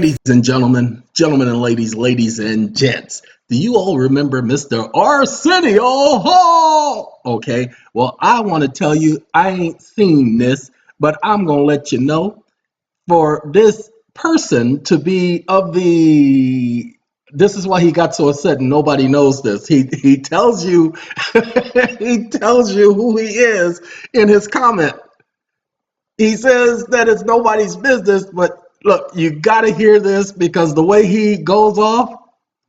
Ladies and gentlemen, gentlemen and ladies, ladies and gents, do you all remember Mr. Arsenio Hall? Okay, well, I want to tell you, I ain't seen this, but I'm going to let you know for this person to be of the. This is why he got so upset and nobody knows this. He tells you he tells you who he is in his comment. He says that it's nobody's business, but look, you got to hear this because the way he goes off,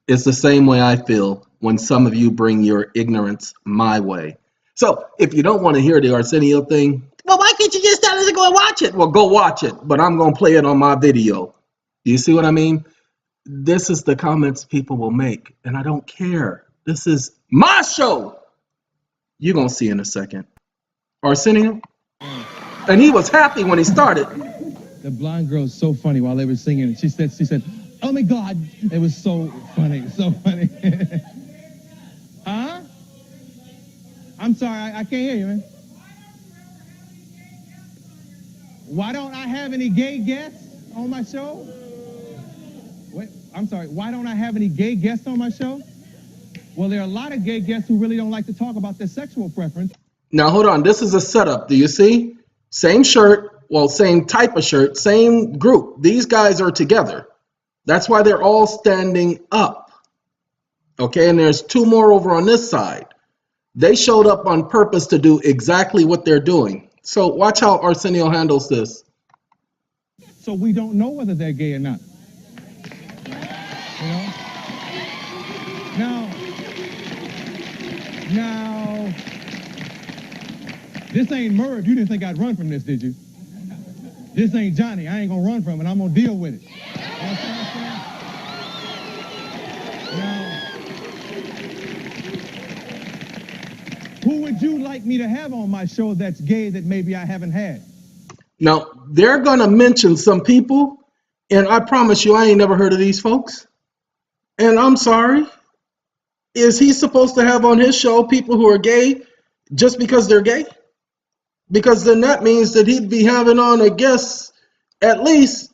it's the same way I feel when some of you bring your ignorance my way. So if you don't want to hear the Arsenio thing, well, why can't you just tell us to go and watch it? Well, go watch it, but I'm going to play it on my video. Do you see what I mean? This is the comments people will make, and I don't care. This is my show. You're going to see in a second. Arsenio? And he was happy when he started. The blonde girl is so funny while they were singing. She said, "Oh my God!" It was so funny, so funny. Huh? I'm sorry, I can't hear you, man. Why don't I have any gay guests on my show? Wait, I'm sorry. Why don't I have any gay guests on my show? Well, there are a lot of gay guests who really don't like to talk about their sexual preference. Now, hold on. This is a setup. Do you see? Same shirt, well, same type of shirt, same group. These guys are together. That's why they're all standing up. Okay, and there's two more over on this side. They showed up on purpose to do exactly what they're doing. So watch how Arsenio handles this. So we don't know whether they're gay or not. You know? Now, this ain't Merv. You didn't think I'd run from this, did you? This ain't Johnny. I ain't gonna run from it. I'm gonna deal with it. You know what I'm saying? Now, who would you like me to have on my show that's gay that maybe I haven't had? Now, they're going to mention some people, and I promise you, I ain't never heard of these folks. And I'm sorry. Is he supposed to have on his show people who are gay just because they're gay? Because then that means that he'd be having on a guest at least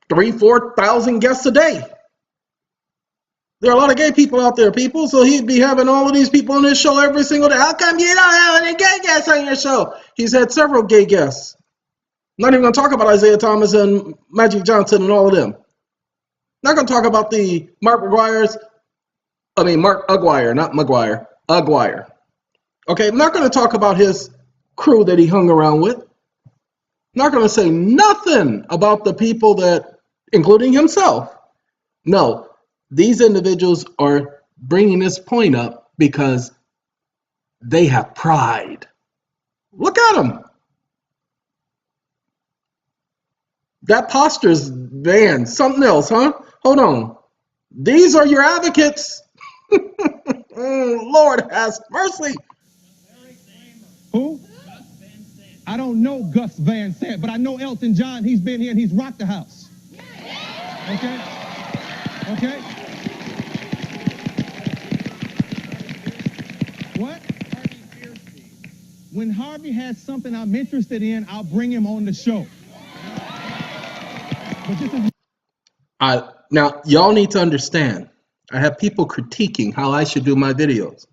3,000-4,000 guests a day. There are a lot of gay people out there, people, so he'd be having all of these people on his show every single day. How come you don't have any gay guests on your show? He's had several gay guests. Not even going to talk about Isaiah Thomas and Magic Johnson and all of them. Not going to talk about the Mark Aguirre, not Maguire, Aguirre. Okay, I'm not going to talk about his crew that he hung around with. Not going to say nothing about the people that, including himself. No, these individuals are bringing this point up because they have pride. Look at them. That posture's banned. Something else, huh? Hold on. These are your advocates. Lord has mercy. Who? I don't know Gus Van Sant, but I know Elton John. He's been here and he's rocked the house. Okay? Okay? What? When Harvey has something I'm interested in, I'll bring him on the show. But this is... Now, y'all need to understand, I have people critiquing how I should do my videos.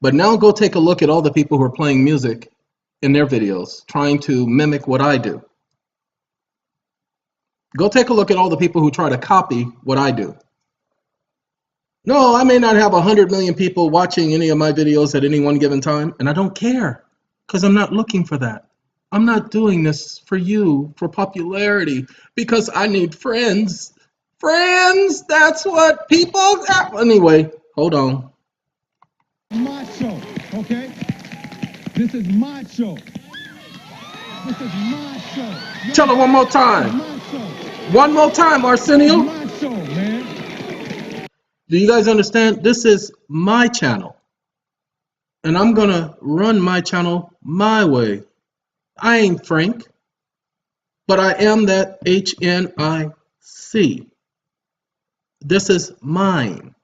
But now go take a look at all the people who are playing music in their videos, trying to mimic what I do. Go take a look at all the people who try to copy what I do. No, I may not have 100 million people watching any of my videos at any one given time, and I don't care, because I'm not looking for that. I'm not doing this for you, for popularity, because I need friends. Friends, that's what people... Anyway, hold on. My show, okay? This is my show. This is my show. Tell it one more time. My show. One more time, Arsenio. My show, man. Do you guys understand? This is my channel. And I'm going to run my channel my way. I ain't Frank, but I am that HNIC. This is mine.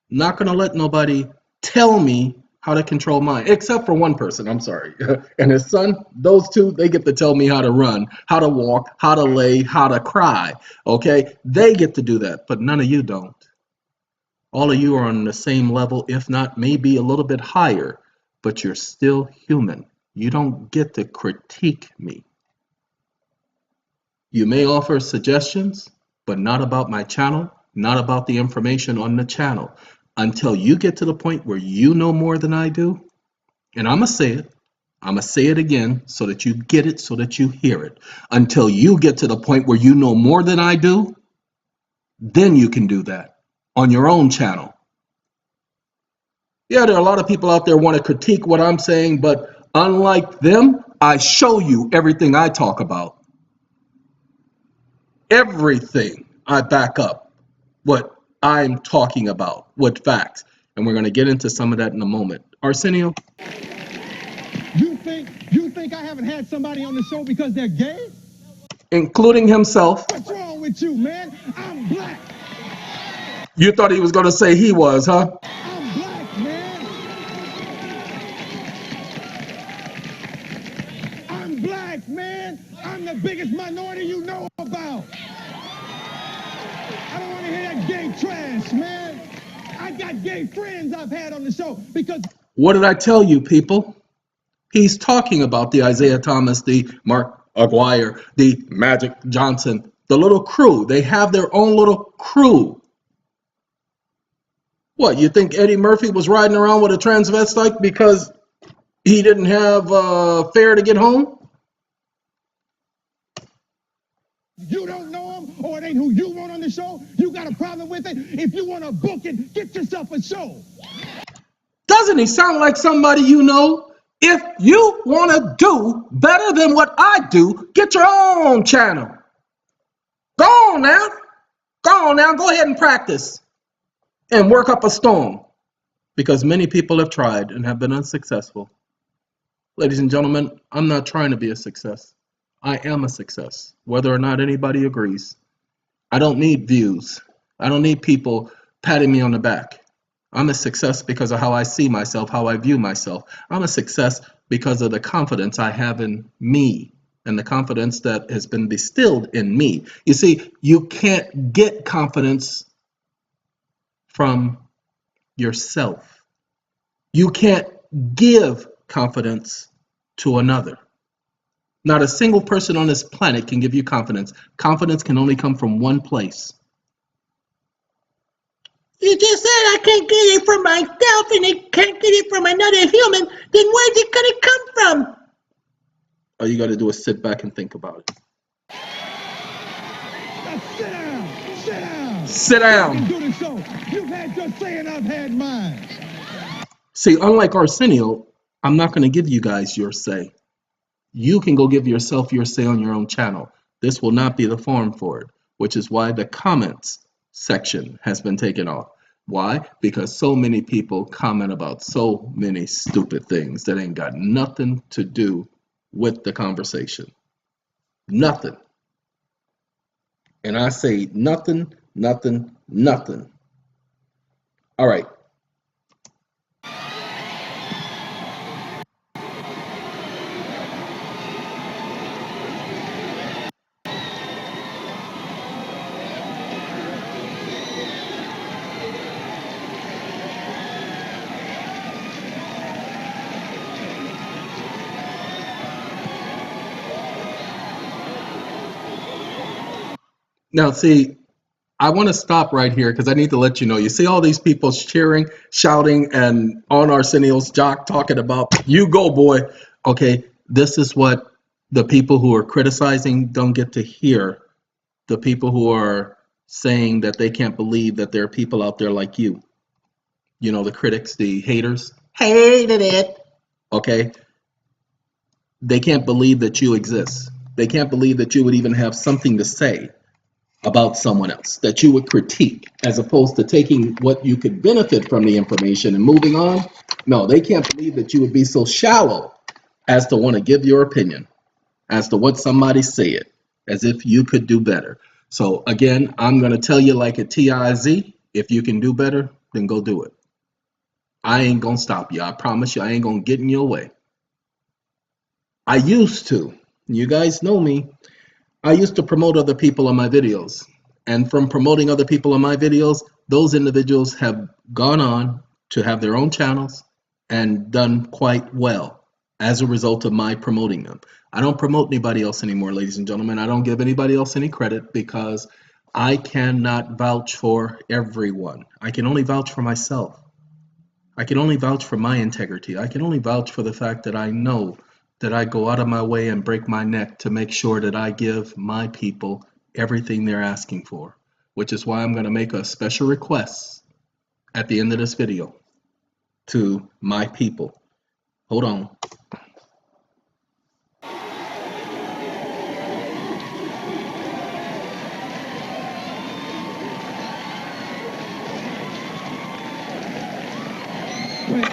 Not going to let nobody tell me how how to control mine, except for one person, I'm sorry. And his son, those two, they get to tell me how to run, how to walk, how to lay, how to cry. Okay? They get to do that, but none of you don't. All of you are on the same level, if not maybe a little bit higher, but you're still human. You don't get to critique me. You may offer suggestions, but not about my channel, not about the information on the channel. Until you get to the point where you know more than I do, and I'm going to say it, I'm going to say it again so that you get it, so that you hear it. Until you get to the point where you know more than I do, then you can do that on your own channel. Yeah, there are a lot of people out there want to critique what I'm saying, but unlike them, I show you everything I talk about. Everything I back up what I'm talking about with facts. And we're going to get into some of that in a moment. Arsenio? You think I haven't had somebody on the show because they're gay? Including himself. What's wrong with you, man? I'm black. You thought he was going to say he was, huh? I'm black, man. I'm black, man. I'm the biggest minority you know about. I don't want to hear that gay trash, man. I got gay friends I've had on the show because... What did I tell you, people? He's talking about the Isaiah Thomas, the Mark Aguirre, the Magic Johnson, the little crew. They have their own little crew. What, you think Eddie Murphy was riding around with a transvestite because he didn't have fare to get home? You don't know him, or it ain't who you want on the show, you got a problem with it. If you want to book it, get yourself a show. Doesn't he sound like somebody you know? If you want to do better than what I do, get your own channel. Go on now. Go on now. Go ahead and practice and work up a storm, because many people have tried and have been unsuccessful. Ladies and gentlemen, I'm not trying to be a success. I am a success, whether or not anybody agrees. I don't need views. I don't need people patting me on the back. I'm a success because of how I see myself, how I view myself. I'm a success because of the confidence I have in me and the confidence that has been distilled in me. You see, you can't get confidence from yourself. You can't give confidence to another. Not a single person on this planet can give you confidence. Confidence can only come from one place. You just said I can't get it from myself and I can't get it from another human. Then where's it going to come from? All you got to do is sit back and think about it. Now sit down. Sit down. Sit down. You can do the show. You've had your say and I've had mine. See, unlike Arsenio, I'm not going to give you guys your say. You can go give yourself your say on your own channel. This will not be the forum for it, which is why the comments section has been taken off. Why? Because so many people comment about so many stupid things that ain't got nothing to do with the conversation. Nothing. And I say nothing, nothing, nothing. All right. Now, see, I want to stop right here because I need to let you know. You see all these people cheering, shouting, and on Arsenio's jock talking about, you go, boy. Okay, this is what the people who are criticizing don't get to hear. The people who are saying that they can't believe that there are people out there like you. You know, the critics, the haters. Hated it. Okay? They can't believe that you exist. They can't believe that you would even have something to say about someone else, that you would critique, as opposed to taking what you could benefit from the information and moving on. No, they can't believe that you would be so shallow as to want to give your opinion as to what somebody said, as if you could do better. So again, I'm going to tell you like a TIZ, if you can do better, then go do it. I ain't gonna stop you. I promise you, I ain't gonna get in your way. I used to. You guys know me. I used to promote other people on my videos. And from promoting other people on my videos, those individuals have gone on to have their own channels and done quite well as a result of my promoting them. I don't promote anybody else anymore, ladies and gentlemen. I don't give anybody else any credit because I cannot vouch for everyone. I can only vouch for myself. I can only vouch for my integrity. I can only vouch for the fact that I know that I go out of my way and break my neck to make sure that I give my people everything they're asking for, which is why I'm going to make a special request at the end of this video to my people. Hold on. Wait,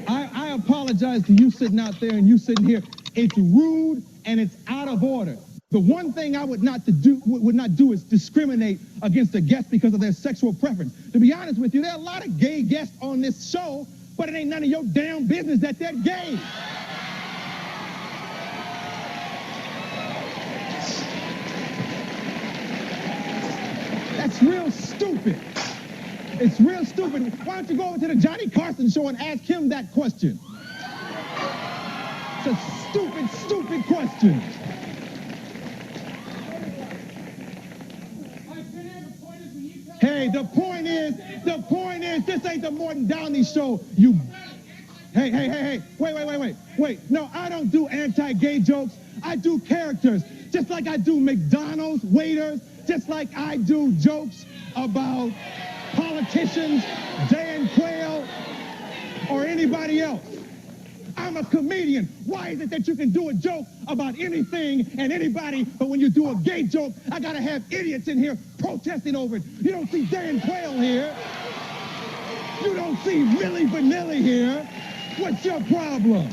I apologize to you sitting out there and you sitting here. It's rude and it's out of order. The one thing I would not do is discriminate against a guest because of their sexual preference. To be honest with you, there are a lot of gay guests on this show, but it ain't none of your damn business that they're gay. That's real stupid. It's real stupid. Why don't you go over to the Johnny Carson show and ask him that question? It's a stupid, stupid question. Hey, the point is, this ain't the Morton Downey show, you... Hey, wait. No, I don't do anti-gay jokes. I do characters, just like I do McDonald's waiters, just like I do jokes about politicians, Dan Quayle, or anybody else. I'm a comedian. Why is it that you can do a joke about anything and anybody, but when you do a gay joke, I gotta have idiots in here protesting over it? You don't see Dan Quayle here. You don't see Milli Vanilli here. What's your problem?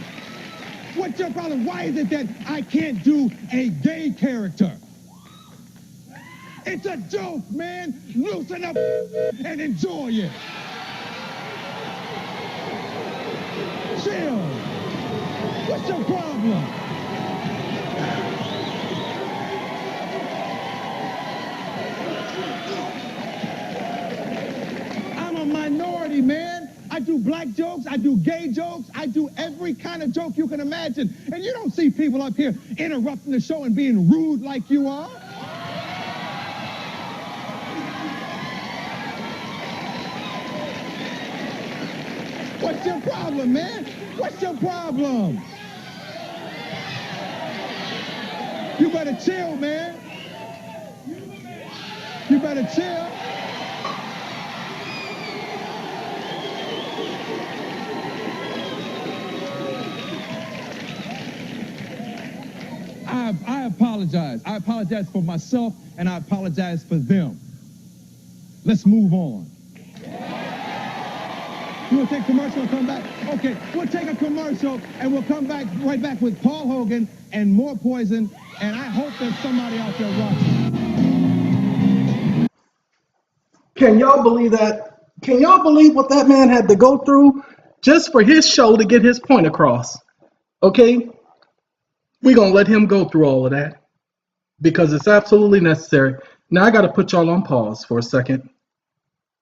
What's your problem? Why is it that I can't do a gay character? It's a joke, man. Loosen up and enjoy it. Chill. What's your problem? I'm a minority, man. I do black jokes, I do gay jokes, I do every kind of joke you can imagine. And you don't see people up here interrupting the show and being rude like you are. What's your problem, man? What's your problem? You better chill, man. You better chill. I apologize. I apologize for myself, and I apologize for them. Let's move on. You want to take a commercial and come back? Okay, we'll take a commercial, and we'll come back right back with Paul Hogan and more Poison, and I hope there's somebody out there watching. Can y'all believe that? Can y'all believe what that man had to go through just for his show to get his point across? Okay? We're going to let him go through all of that because it's absolutely necessary. Now I got to put y'all on pause for a second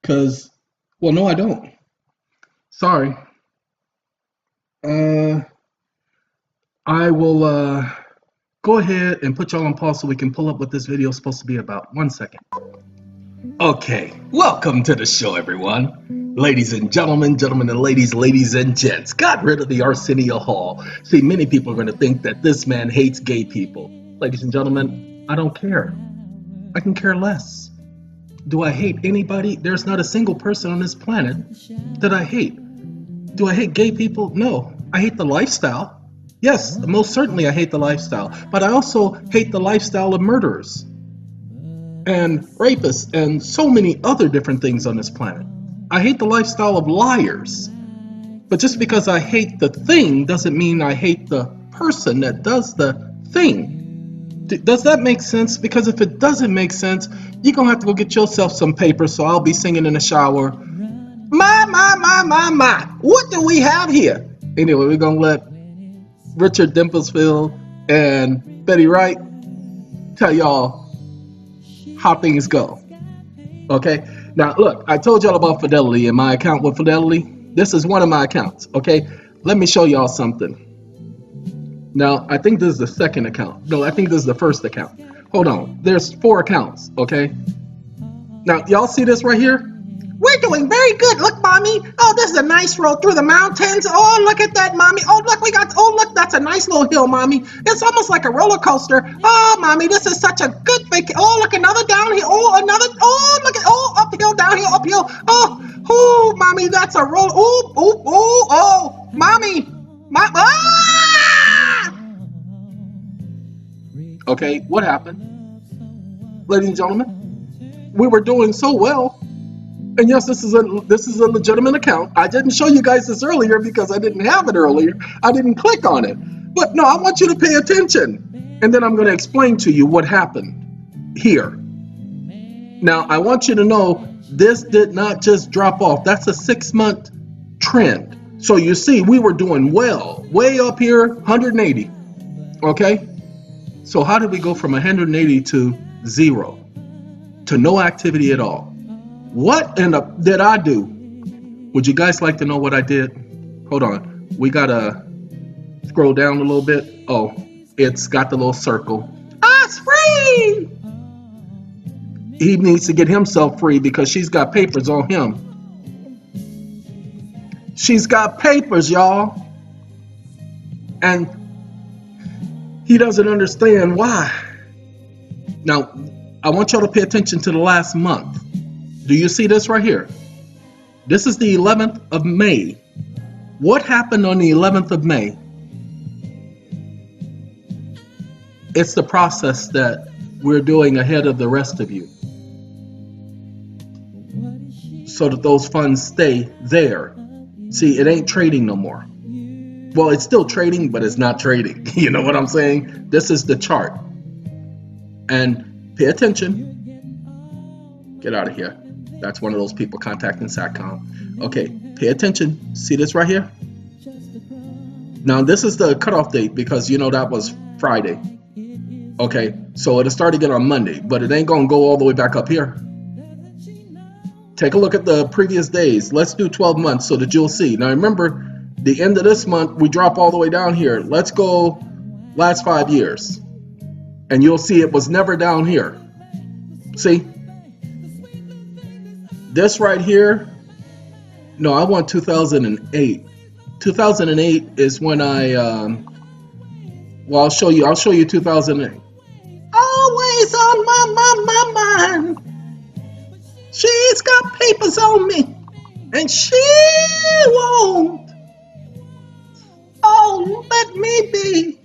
because, well, no, I don't. Sorry. I will go ahead and put y'all on pause so we can pull up what this video is supposed to be about. 1 second. Okay, welcome to the show, everyone. Ladies and gentlemen, gentlemen and ladies and gents, got rid of the Arsenio Hall. See, many people are going to think that this man hates gay people. Ladies and gentlemen, I don't care. I can care less. Do I hate anybody? There's not a single person on this planet that I hate. Do I hate gay people? No. I hate the lifestyle. Yes, most certainly I hate the lifestyle. But I also hate the lifestyle of murderers and rapists and so many other different things on this planet. I hate the lifestyle of liars. But just because I hate the thing doesn't mean I hate the person that does the thing. Does that make sense? Because if it doesn't make sense, you're going to have to go get yourself some paper, so I'll be singing in the shower My. What do we have here? Anyway, we're going to let Richard Dimplesfield and Betty Wright tell y'all how things go. Okay? Now, look, I told y'all about Fidelity and my account with Fidelity. This is one of my accounts. Okay? Let me show y'all something. Now, I think this is the second account. No, I think this is the first account. Hold on. There's 4 accounts. Okay? Now, y'all see this right here? We're doing very good. Look, Mommy. Oh, this is a nice road through the mountains. Oh, look at that, Mommy. Oh, look, that's a nice little hill, Mommy. It's almost like a roller coaster. Oh, Mommy, this is such a good vacation. Oh, look, another downhill. Uphill, downhill, uphill. Oh, Mommy, that's a roll. Mommy. Okay, what happened? Ladies and gentlemen, we were doing so well. And yes, this is a legitimate account. I didn't show you guys this earlier because I didn't have it earlier. I didn't click on it. But no, I want you to pay attention. And then I'm going to explain to you what happened here. Now, I want you to know this did not just drop off. That's a 6-month trend. So you see, we were doing well. Way up here, 180. Okay? So how did we go from 180 to 0? To no activity at all? What did I do? Would you guys like to know what I did? Hold on. We gotta scroll down a little bit. Oh, it's got the little circle. It's free! He needs to get himself free because she's got papers on him. She's got papers, y'all. And he doesn't understand why. Now, I want y'all to pay attention to the last month. Do you see this right here? This is the 11th of May. What happened on the 11th of May? It's the process that we're doing ahead of the rest of you, so that those funds stay there. See, it ain't trading no more. Well, it's still trading, but it's not trading. You know what I'm saying? This is the chart. And pay attention. Get out of here. That's one of those people contacting SATCOM. Okay, pay attention. See this right here? Now, this is the cutoff date because, you know, that was Friday. Okay, so it'll start again on Monday, but it ain't going to go all the way back up here. Take a look at the previous days. Let's do 12 months so that you'll see. Now, remember, the end of this month, we drop all the way down here. Let's go last 5 years. And you'll see it was never down here. See? This right here, no, I want 2008. 2008 is when I'll show you 2008. Always on my mind. She's got papers on me, and she won't. Oh, let me be.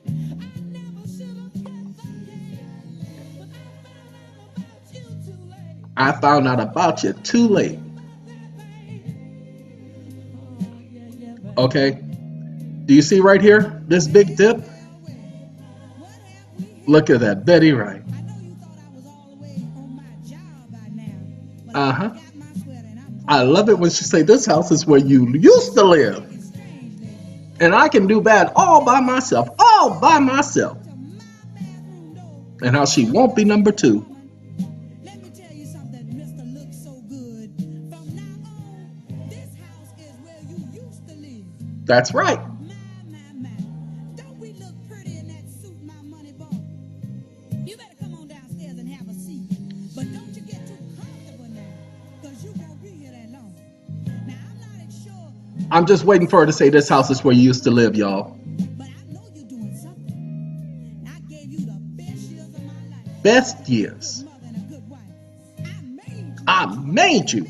I found out about you too late. Okay. Do you see right here, this big dip? Look at that, Betty Wright. Uh-huh. I love it when she say, this house is where you used to live. And I can do bad all by myself. And how she won't be number 2. That's right. Don't we look pretty in that suit my money bought? You better come on downstairs and have a seat. But don't you get too comfortable now, because you won't be here that long. Now, I'm not sure. I'm just waiting for her to say this house is where you used to live, y'all. But I know you're doing something. I gave you the best years of my life. Best years. I made you.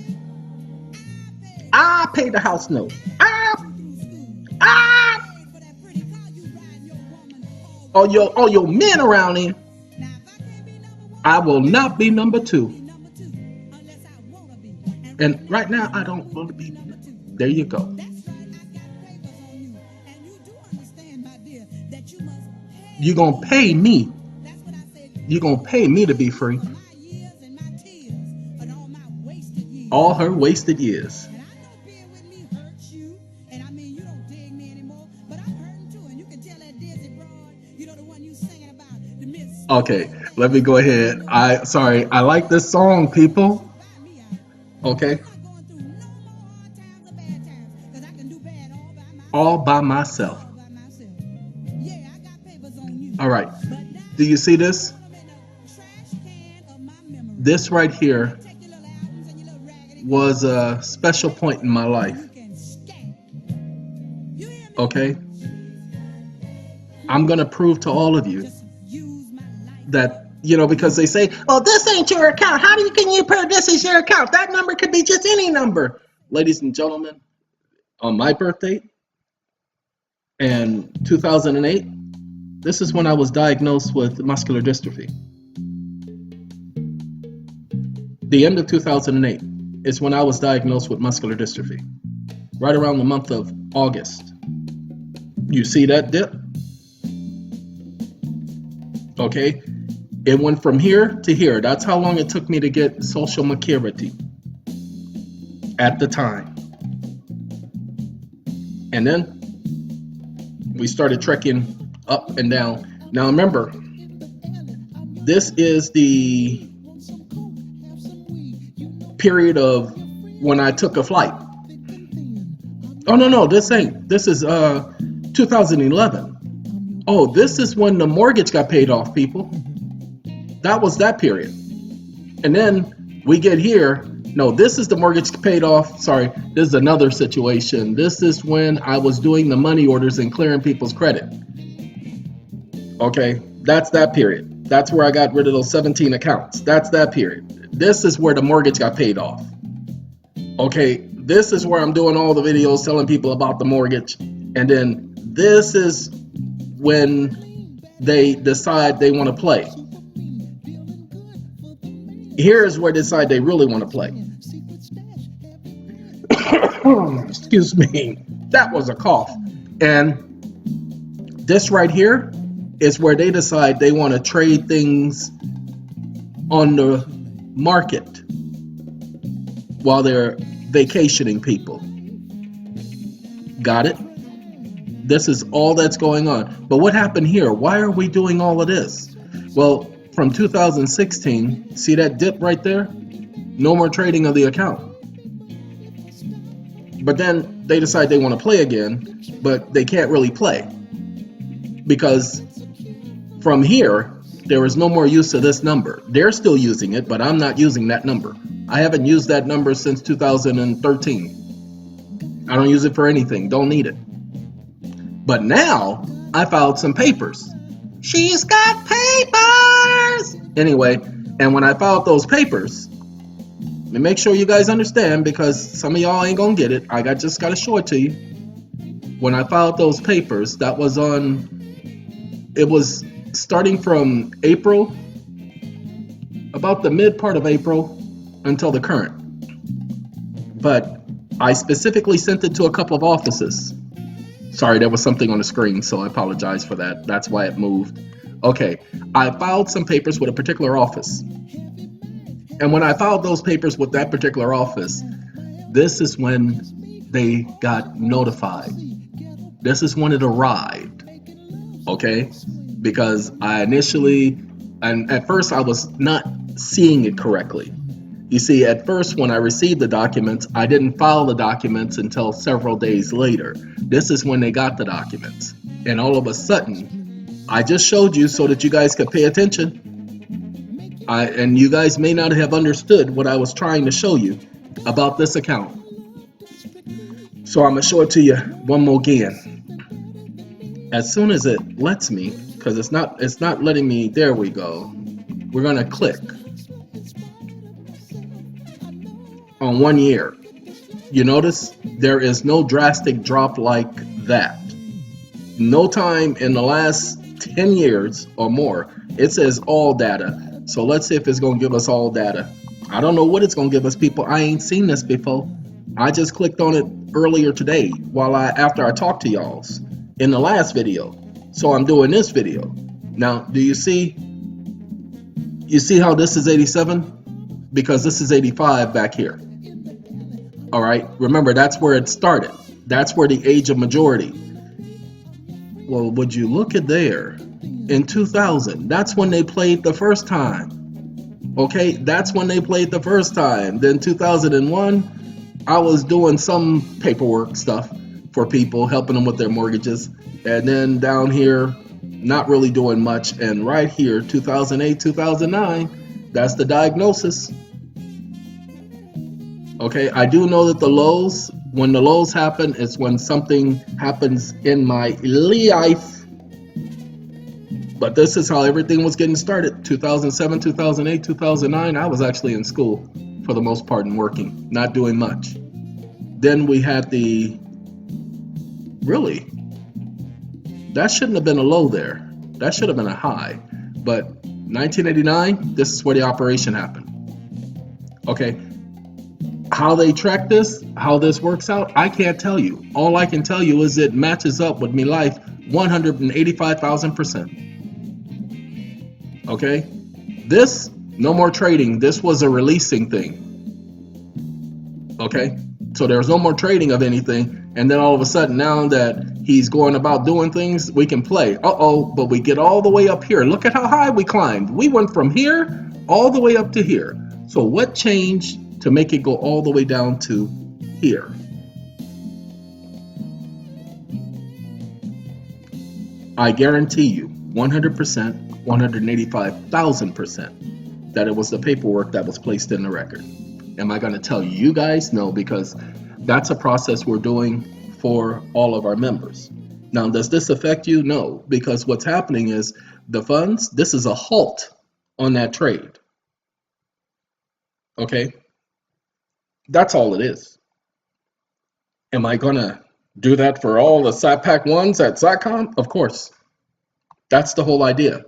I paid the house note. All your men around here. I will not be number 2. And right now, I don't want to be. There you go. You're going to pay me. You're going to pay me to be free. All her wasted years. Okay, let me go ahead. I like this song, people. Okay, all by myself. All right. Do you see this? This right here was a special point in my life. Okay, I'm gonna prove to all of you that because they say, "Oh, this ain't your account. How do you can you prove this is your account? That number could be just any number." Ladies and gentlemen, on my birthday in 2008, this is when I was diagnosed with muscular dystrophy. The end of 2008 is when I was diagnosed with muscular dystrophy. Right around the month of August. You see that dip? Okay. It went from here to here. That's how long it took me to get social security at the time. And then we started trekking up and down. Now remember, this is the period of when I took a flight. Oh no, this is 2011. Oh, this is when the mortgage got paid off, people. That was that period. And then we get here. No, this is the mortgage paid off. Sorry, this is another situation. This is when I was doing the money orders and clearing people's credit. Okay, that's that period. That's where I got rid of those 17 accounts. That's that period. This is where the mortgage got paid off. Okay, this is where I'm doing all the videos telling people about the mortgage. And then this is when they decide they want to play. Here's where they decide they really want to play. Excuse me. That was a cough. And this right here is where they decide they want to trade things on the market while they're vacationing people. Got it? This is all that's going on. But what happened here? Why are we doing all of this? Well, from 2016, see that dip right there? No more trading of the account. But then they decide they want to play again, but they can't really play. Because from here, there is no more use of this number. They're still using it, but I'm not using that number. I haven't used that number since 2013. I don't use it for anything. Don't need it. But now, I filed some papers. She's got papers! Anyway, and when I filed those papers, let me make sure you guys understand, because some of y'all ain't gonna get it. I just gotta show it to you. When I filed those papers, it was starting from April, about the mid part of April until the current. But I specifically sent it to a couple of offices. Sorry, there was something on the screen, so I apologize for that. That's why it moved. Okay, I filed some papers with a particular office. And when I filed those papers with that particular office, this is when they got notified. This is when it arrived. Okay? Because at first I was not seeing it correctly. You see, at first when I received the documents, I didn't file the documents until several days later. This is when they got the documents. And all of a sudden, I just showed you so that you guys could pay attention. And you guys may not have understood what I was trying to show you about this account. So I'm going to show it to you one more again. As soon as it lets me, because it's not letting me, there we go. We're going to click on 1 year. You notice there is no drastic drop like that. No time in the last 10 years or more. It says all data. So let's see if it's going to give us all data. I don't know what it's going to give us, people. I ain't seen this before. I just clicked on it earlier today after I talked to y'all in the last video. So I'm doing this video. Now, do you see how this is 87? Because this is 85 back here. All right, remember, that's where it started. That's where the age of majority. Well, would you look at there? in 2000. That's when they played the first time. Okay, that's when they played the first time. Then 2001, I was doing some paperwork stuff for people, helping them with their mortgages. And then down here, not really doing much. And right here, 2008, 2009, that's the diagnosis. Okay, I do know that the lows, when the lows happen, it's when something happens in my life. But this is how everything was getting started. 2007, 2008, 2009, I was actually in school for the most part and working, not doing much. Then we had really, that shouldn't have been a low there. That should have been a high. But 1989, this is where the operation happened. Okay, how they track this, how this works out, I can't tell you. All I can tell you is it matches up with me life 185,000%. Okay, this, no more trading. This was a releasing thing. Okay, so there's no more trading of anything. And then all of a sudden, now that he's going about doing things, we can play. But we get all the way up here. Look at how high we climbed. We went from here all the way up to here. So what changed to make it go all the way down to here? I guarantee you 100%, 185,000% that it was the paperwork that was placed in the record. Am I going to tell you guys? No, because that's a process we're doing for all of our members. Now, does this affect you? No, because what's happening is the funds, this is a halt on that trade. Okay? That's all it is. Am I going to do that for all the SatPac ones at Satcom? Of course. That's the whole idea.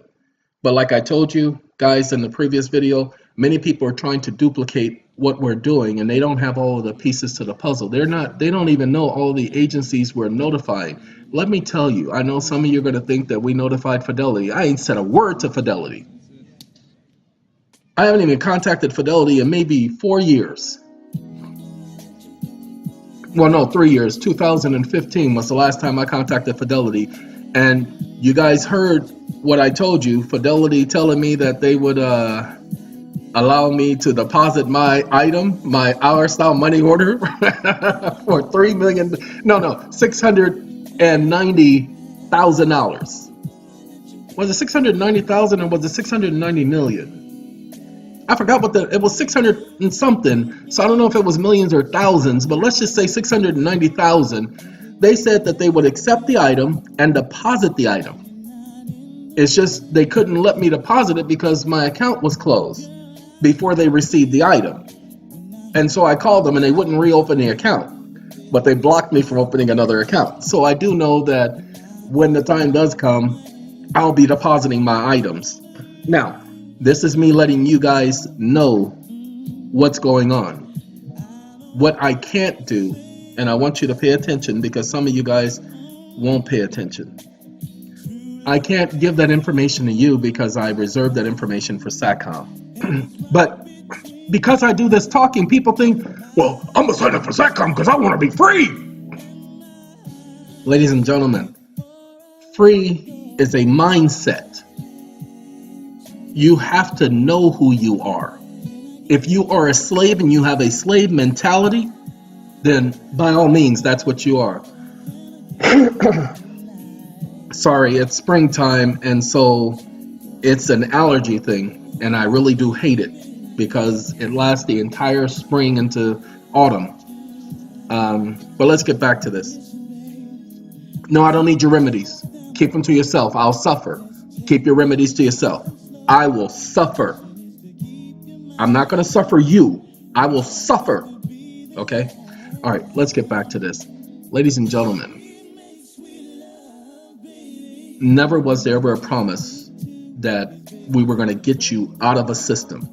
But like I told you guys in the previous video, many people are trying to duplicate what we're doing, and they don't have all of the pieces to the puzzle. They don't even know all the agencies we're notifying. Let me tell you, I know some of you are going to think that we notified Fidelity. I ain't said a word to Fidelity. I haven't even contacted Fidelity in maybe 4 years. Well, no, 3 years. 2015 was the last time I contacted Fidelity. And you guys heard what I told you, Fidelity telling me that they would allow me to deposit my item, my hour style money order for $690,000. Was it 690,000 or was it 690 million? I forgot it was 600 and something. So I don't know if it was millions or thousands, but let's just say 690,000. They said that they would accept the item and deposit the item. It's just they couldn't let me deposit it because my account was closed before they received the item. And so I called them and they wouldn't reopen the account, but they blocked me from opening another account. So I do know that when the time does come, I'll be depositing my items. Now, this is me letting you guys know what's going on. What I can't do, and I want you to pay attention because some of you guys won't pay attention. I can't give that information to you because I reserve that information for Satcom. But because I do this talking, people think, well, I'm going to sign up for Satcom because I want to be free. Ladies and gentlemen, free is a mindset. You have to know who you are. If you are a slave and you have a slave mentality, then by all means, that's what you are. Sorry, it's springtime, and so it's an allergy thing, and I really do hate it because it lasts the entire spring into autumn. But let's get back to this. No, I don't need your remedies. Keep them to yourself. I'll suffer. Keep your remedies to yourself. I will suffer. I'm not going to suffer you. I will suffer. Okay? All right, let's get back to this. Ladies and gentlemen, never was there ever a promise that we were going to get you out of a system.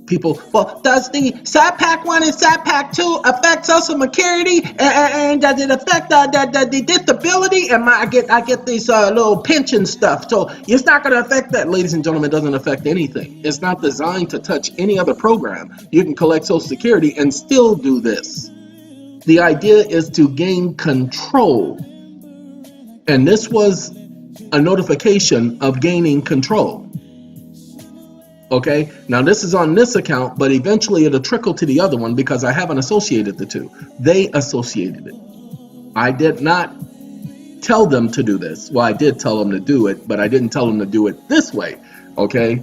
People, well, does the SatPac 1 and SatPac 2 affect Social Security? And does it affect the disability? And I get this little pension stuff. So it's not going to affect that, ladies and gentlemen. It doesn't affect anything. It's not designed to touch any other program. You can collect Social Security and still do this. The idea is to gain control. And this was a notification of gaining control. Okay, now this is on this account, but eventually it'll trickle to the other one because I haven't associated the two. They associated it. I did not tell them to do this. Well, I did tell them to do it, but I didn't tell them to do it this way. Okay.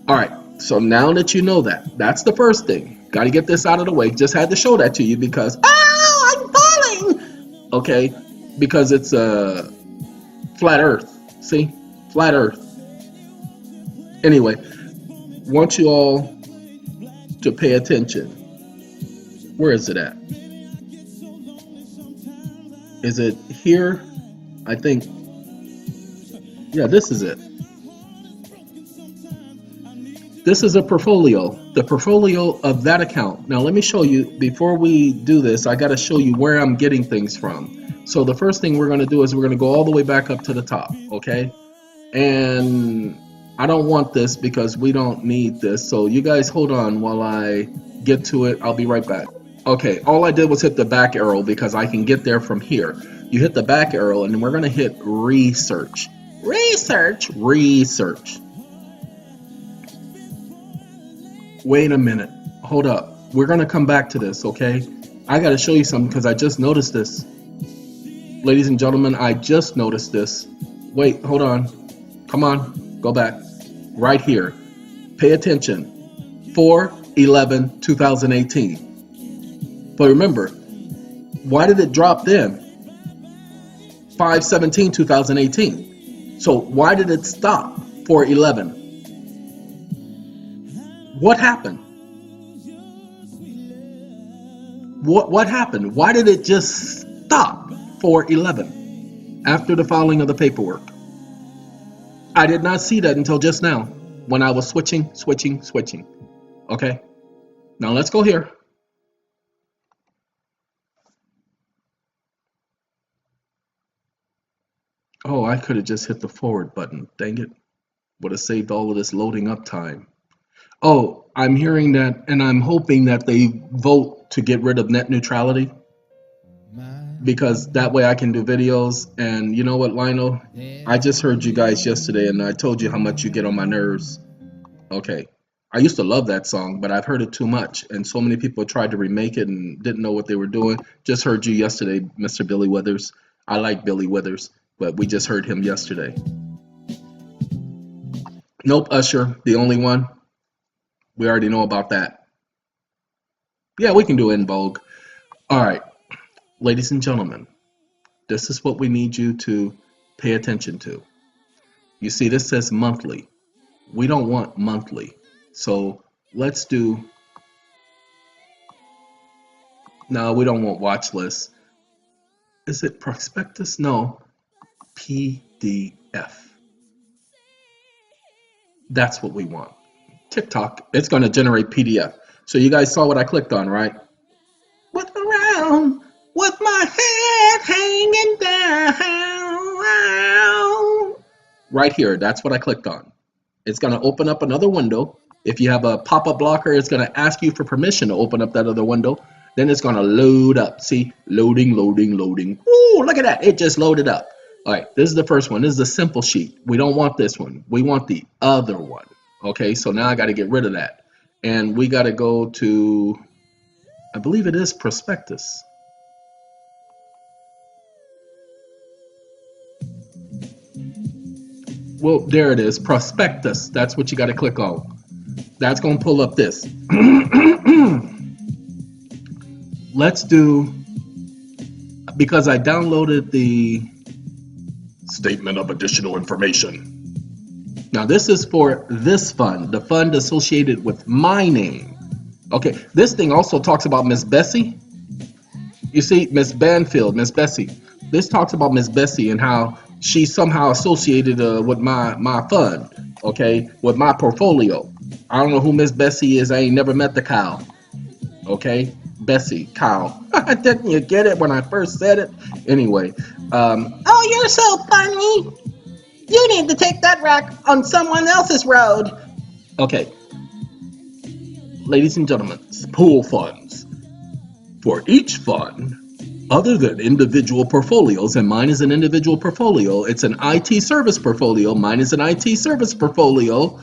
All right. So now that you know that, that's the first thing. Got to get this out of the way. Just had to show that to you because, oh, I'm falling. Okay. Because it's a flat earth. See? Flat earth. Anyway, want you all to pay attention. Where is it at? Is it here? I think. Yeah, this is it. This is a portfolio, the portfolio of that account. Now let me show you, before we do this, I got to show you where I'm getting things from. So the first thing we're going to do is we're going to go all the way back up to the top, okay? And I don't want this because we don't need this. So you guys hold on while I get to it. I'll be right back. Okay, all I did was hit the back arrow because I can get there from here. You hit the back arrow and then we're going to hit research. Research. Wait a minute. Hold up. We're going to come back to this, okay? I got to show you something because I just noticed this. Ladies and gentlemen, I just noticed this. Wait, hold on. Come on. Go back. Right here. Pay attention. 4/11/2018. But remember, why did it drop then? 5/17/2018. So why did it stop 4/11? What happened? What happened? Why did it just stop 4/11 after the filing of the paperwork? I did not see that until just now when I was switching. Okay, now let's go here. Oh, I could have just hit the forward button. Dang it. Would have saved all of this loading up time. Oh, I'm hearing that, and I'm hoping that they vote to get rid of net neutrality because that way I can do videos. And you know what, Lionel? I just heard you guys yesterday, and I told you how much you get on my nerves. Okay. I used to love that song, but I've heard it too much, and so many people tried to remake it and didn't know what they were doing. Just heard you yesterday, Mr. Billy Withers. I like Billy Withers, but we just heard him yesterday. Nope, Usher, the only one. We already know about that. Yeah, we can do En Vogue. All right, ladies and gentlemen, this is what we need you to pay attention to. You see, this says monthly. We don't want monthly. So let's do, no, we don't want watch list. Is it prospectus? No, PDF. That's what we want. TikTok, it's going to generate PDF. So you guys saw what I clicked on, right? With around with my head hanging down. Right here, that's what I clicked on. It's going to open up another window. If you have a pop-up blocker, it's going to ask you for permission to open up that other window. Then it's going to load up. See, loading. Ooh, look at that. It just loaded up. All right, this is the first one. This is the simple sheet. We don't want this one. We want the other one. Okay, so now I got to get rid of that. And we got to go to, I believe it is prospectus. Well, there it is, prospectus. That's what you got to click on. That's going to pull up this. Let's do, because I downloaded the statement of additional information. Now this is for this fund, the fund associated with my name. Okay, this thing also talks about Miss Bessie. You see, Miss Banfield, Miss Bessie. This talks about Miss Bessie and how she's somehow associated with my fund, okay, with my portfolio. I don't know who Miss Bessie is. I ain't never met the cow. Okay, Bessie, cow. Didn't you get it when I first said it? Anyway, oh, you're so funny. You need to take that rack on someone else's road. Okay, ladies and gentlemen, pool funds. For each fund, other than individual portfolios, and mine is an individual portfolio. It's an IT service portfolio. Mine is an IT service portfolio,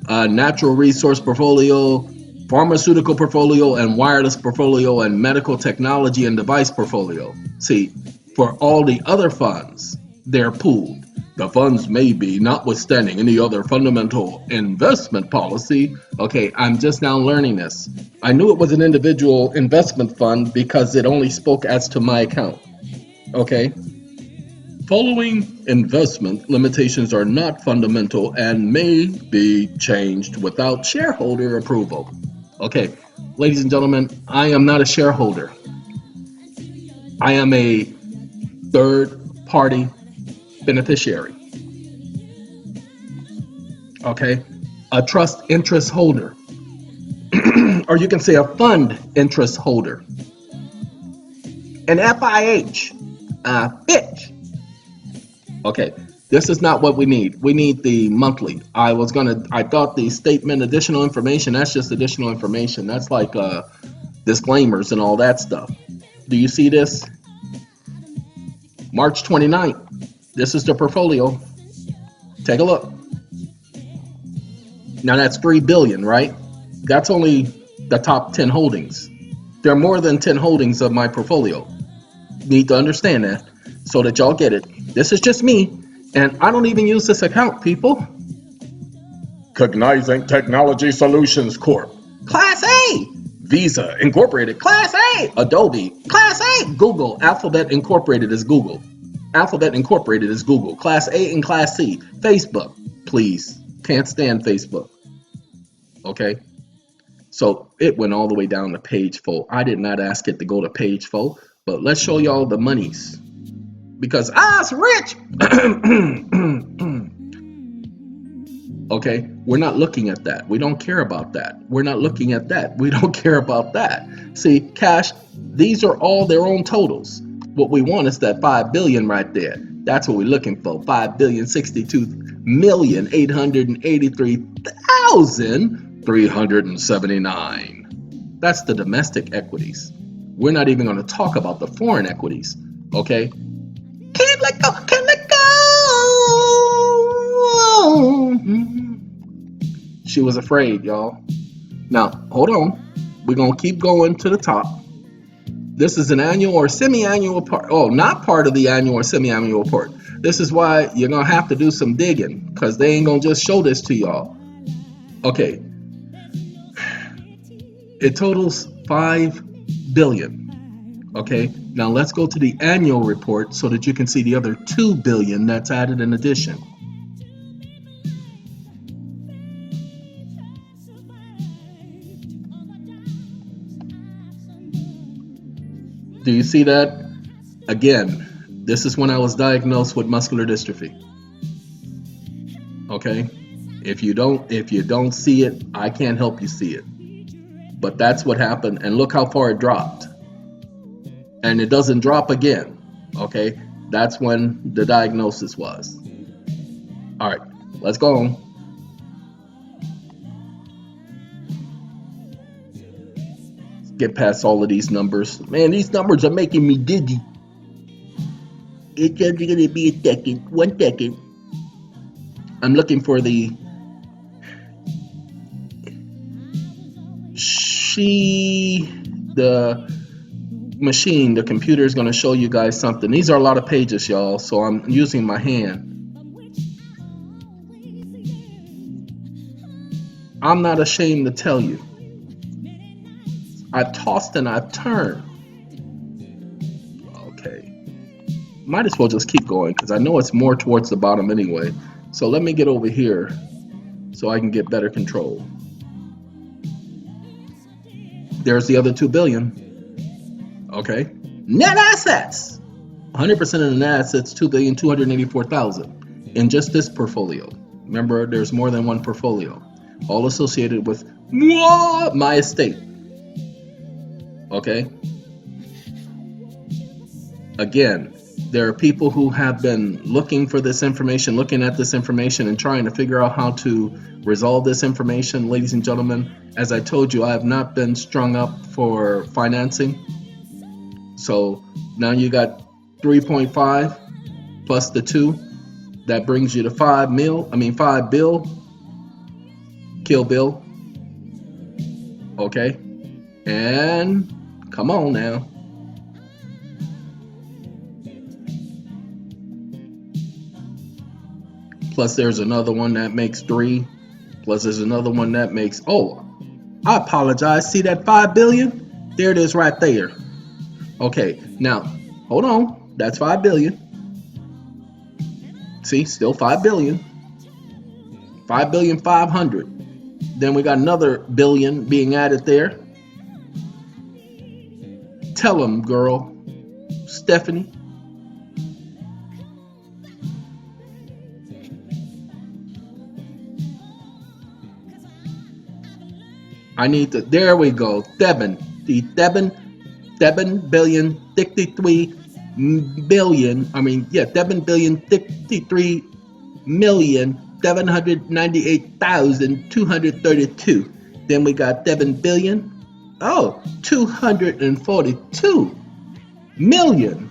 natural resource portfolio, pharmaceutical portfolio, and wireless portfolio, and medical technology and device portfolio. See, for all the other funds, they're pooled. The funds may be, notwithstanding any other fundamental investment policy. Okay, I'm just now learning this. I knew it was an individual investment fund because it only spoke as to my account. Okay, following investment limitations are not fundamental and may be changed without shareholder approval. Okay, ladies and gentlemen, I am not a shareholder. I am a third party beneficiary. Okay, a trust interest holder, or you can say a fund interest holder. An FIH, Fitch. Okay, this is not what we need. We need the monthly. I thought the statement additional information, that's just additional information. That's like disclaimers and all that stuff. Do you see this? March 29th. This is the portfolio. Take a look. Now that's 3 billion, right? That's only the top 10 holdings. There are more than 10 holdings of my portfolio. Need to understand that so that y'all get it. This is just me, and I don't even use this account, people. Cognizant Technology Solutions Corp. Class A. Visa Incorporated. Class A. Adobe. Class A. Google. Alphabet Incorporated is Google. Alphabet Incorporated is Google. Class A and Class C. Facebook. Please. Can't stand Facebook. Okay? So it went all the way down to page 4. I did not ask it to go to page 4, but let's show y'all the monies. Because I's rich. Okay, we're not looking at that. We don't care about that. We're not looking at that. We don't care about that. See, cash, these are all their own totals. What we want is that 5 billion right there. That's what we're looking for. 5,062,883,379. That's the domestic equities. We're not even going to talk about the foreign equities. Okay? Can't let go, can't let go. She was afraid, y'all. Now, hold on. We're going to keep going to the top. This is an annual or semi-annual part. Oh, not part of the annual or semi-annual part. This is why you're going to have to do some digging because they ain't going to just show this to y'all. Okay. It totals 5 billion. Okay. Now let's go to the annual report so that you can see the other 2 billion that's added in addition. Do you see that? Again, this is when I was diagnosed with muscular dystrophy. Okay? If you don't see it, I can't help you see it. But that's what happened, and look how far it dropped. And it doesn't drop again. Okay? That's when the diagnosis was. All right, let's go on. Get past all of these numbers. Man, these numbers are making me dizzy. It's just gonna be a second. 1 second. I'm looking for the machine, the computer is gonna show you guys something. These are a lot of pages, y'all, so I'm using my hand. I'm not ashamed to tell you. I've tossed and I've turned. Okay. Might as well just keep going because I know it's more towards the bottom anyway. So let me get over here so I can get better control. There's the other 2 billion. Okay. Net assets. 100% of the net assets, 2,284,000 in just this portfolio. Remember, there's more than one portfolio, all associated with my estate. Okay. Again, there are people who have been looking for this information, looking at this information and trying to figure out how to resolve this information. Ladies and gentlemen, as I told you, I have not been strung up for financing. So now you got 3.5 plus the 2. That brings you to 5 bill, Kill Bill. Okay. And come on now. Plus there's another one that makes 3. Plus there's another one that makes, oh, I apologize. See that 5 billion? There it is right there. Okay, now hold on. That's 5 billion. See, still 5 billion. 5 billion 500. Then we got another billion being added there. Tell them, girl, Stephanie. I need to, there we go. Devin billion 63 billion. Devin billion 63 million 798,232. Then we got Devin billion. Oh, 242 million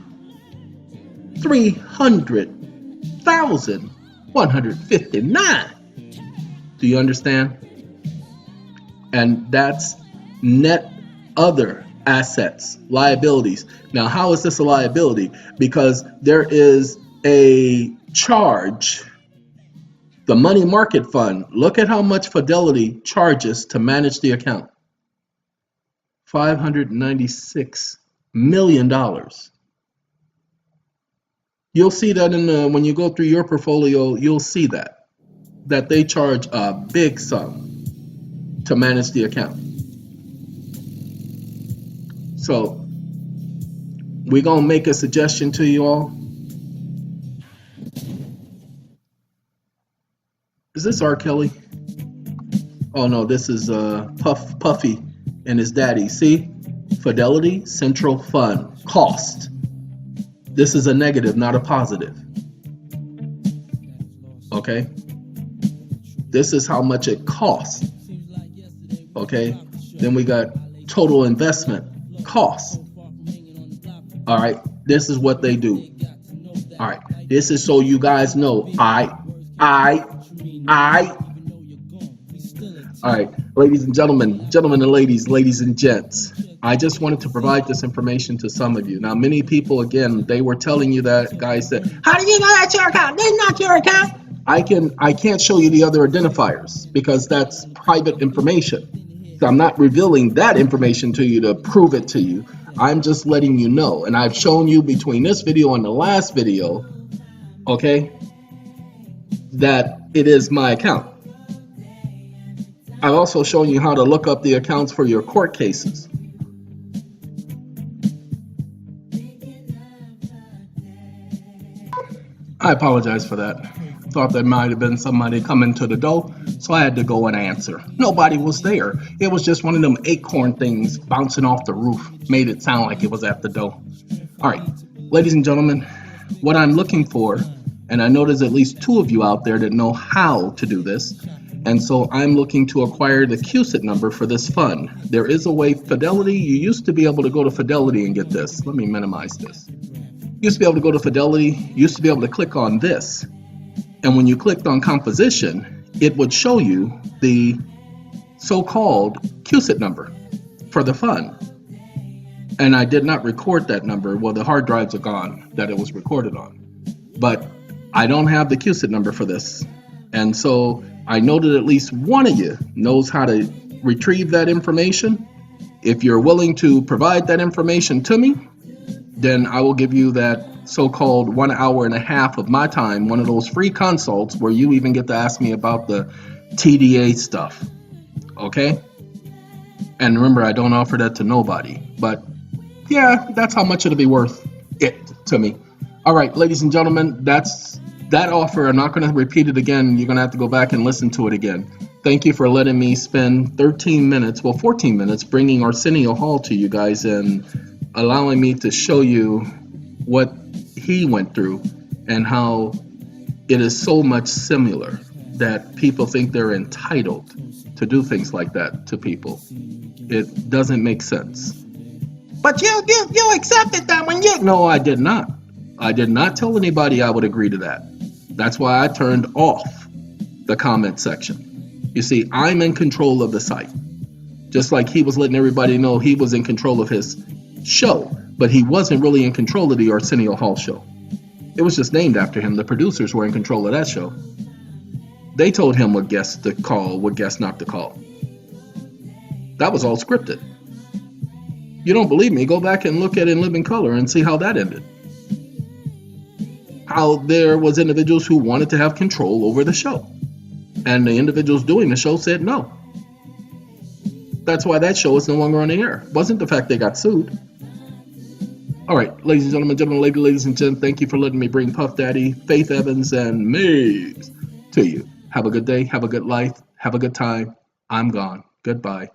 300,159. Do you understand? And that's net other assets, liabilities. Now, how is this a liability? Because there is a charge. The money market fund, look at how much Fidelity charges to manage the account. $596 million. You'll see that when you go through your portfolio, you'll see that they charge a big sum to manage the account. So we're going to make a suggestion to you all. Is this R. Kelly? Oh no, this is Puffy and his daddy. See? Fidelity Central Fund. Cost. This is a negative, not a positive. Okay? This is how much it costs. Okay? Then we got total investment cost. All right? This is what they do. All right. This is so you guys know. All right, ladies and gentlemen and ladies and gents, I just wanted to provide this information to some of you. Now, many people, again, they were telling you that, guys, that, how do you know that's your account? This is not your account. I can't show you the other identifiers because that's private information. So I'm not revealing that information to you to prove it to you. I'm just letting you know. And I've shown you between this video and the last video, okay, that it is my account. I've also shown you how to look up the accounts for your court cases. I apologize for that. Thought there might have been somebody coming to the door, so I had to go and answer. Nobody was there. It was just one of them acorn things bouncing off the roof. Made it sound like it was at the door. All right, ladies and gentlemen, what I'm looking for, and I know there's at least 2 of you out there that know how to do this, and so I'm looking to acquire the QSIT number for this fund. There is a way, Fidelity, you used to be able to go to Fidelity and get this. Let me minimize this. You used to be able to go to Fidelity, you used to be able to click on this. And when you clicked on composition, it would show you the so-called QSIT number for the fund. And I did not record that number. Well, the hard drives are gone that it was recorded on. But I don't have the QSIT number for this. And so I know that at least one of you knows how to retrieve that information. If you're willing to provide that information to me, then I will give you that so-called 1 hour and a half of my time, one of those free consults where you even get to ask me about the TDA stuff. Okay? And remember, I don't offer that to nobody. But yeah, that's how much it'll be worth it to me. All right, ladies and gentlemen, that's that offer. I'm not going to repeat it again. You're going to have to go back and listen to it again. Thank you for letting me spend 14 minutes bringing Arsenio Hall to you guys and allowing me to show you what he went through and how it is so much similar that people think they're entitled to do things like that to people. It doesn't make sense. But you accepted that when you. No, I did not. I did not tell anybody I would agree to that. That's why I turned off the comment section. You see, I'm in control of the site. Just like he was letting everybody know he was in control of his show, but he wasn't really in control of the Arsenio Hall show. It was just named after him. The producers were in control of that show. They told him what guests to call, what guests not to call. That was all scripted. You don't believe me? Go back and look at In Living Color and see how that ended. How there was individuals who wanted to have control over the show. And the individuals doing the show said no. That's why that show is no longer on the air. It wasn't the fact they got sued. All right, ladies and gentlemen, ladies and gentlemen, thank you for letting me bring Puff Daddy, Faith Evans, and Maze to you. Have a good day, have a good life, have a good time. I'm gone. Goodbye.